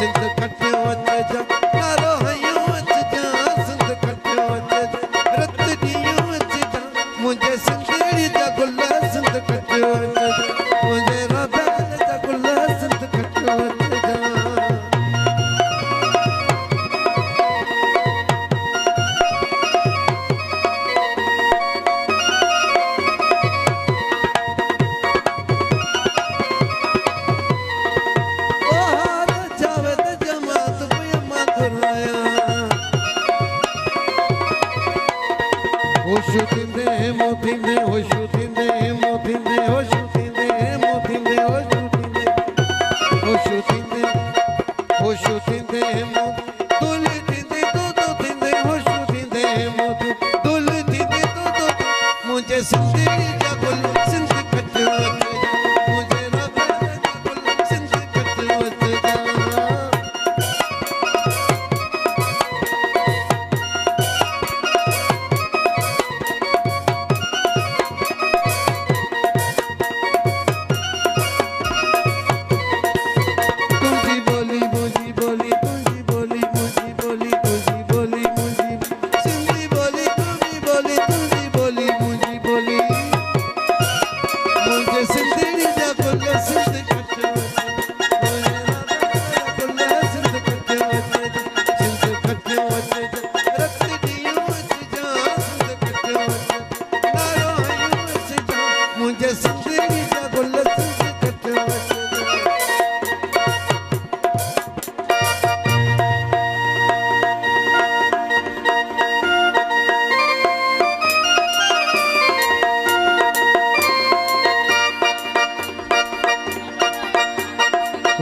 सिंध कटियो अच जा नारो हयो अच जा सिंध कटियो अच जा रत ॾियो अच जा मुंहिंजे सिंधड़ी जा गुल सिंध कटियो अच जा मुंहिंजे राधाल जा गुल सिंध कटियो अच जा होशु थींदे मोथींदे होशु थींदे मोथींदे होशु थींदे मोथींदे होशु थींदे होशु थींदे होशु थींदे दुल थींदे तो थींदे होशु थींदे मोथ दुल थींदे तो मुझे सिंधड़ी जा गुल सिंध कटियो अच जा मुझे राधा जा गुल सिंध कटियो अच जा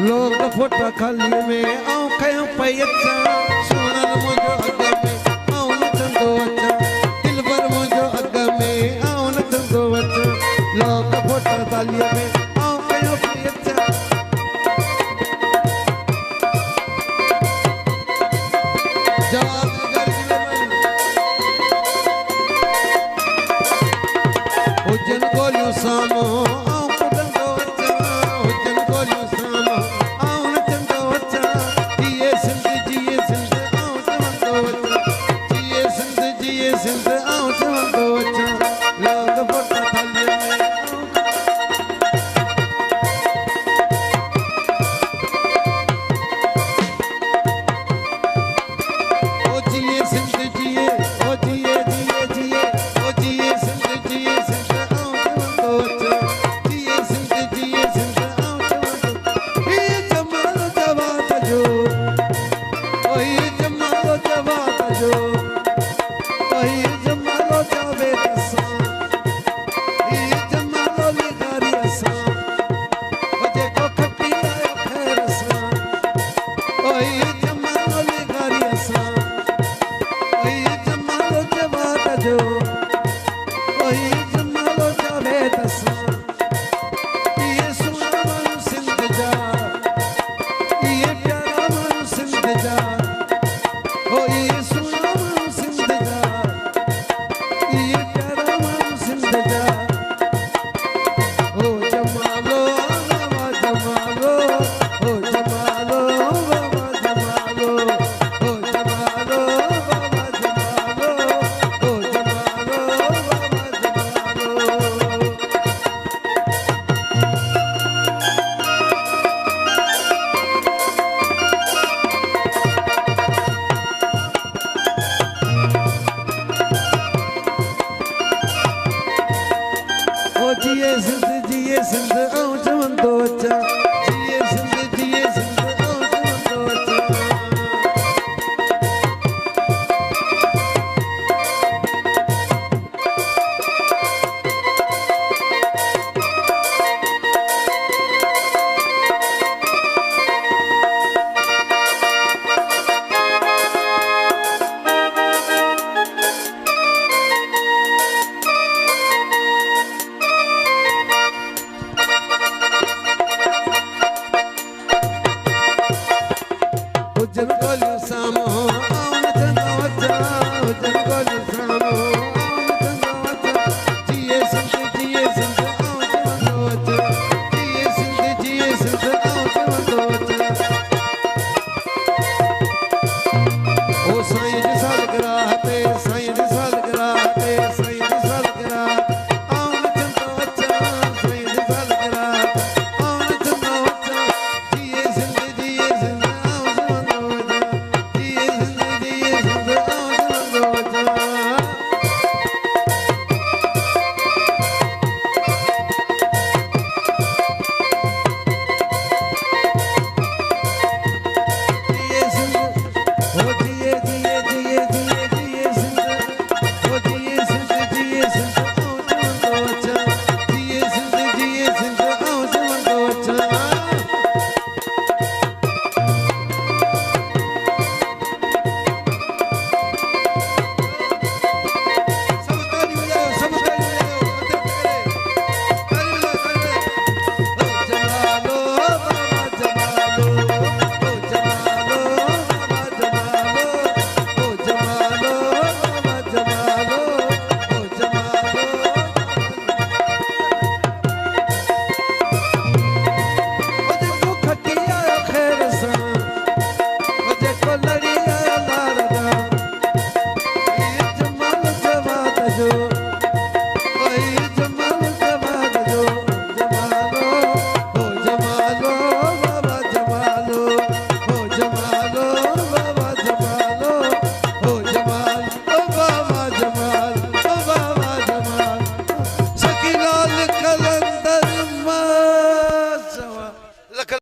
लोग फोटा खाली में आऊं खयो पई अचा सुनल मुंहिंजो अॻ में आऊं नचंदो अचा दिल भर मुंहिंजो अॻ में आऊं नचंदो अचा लोग फोटा थालीअ में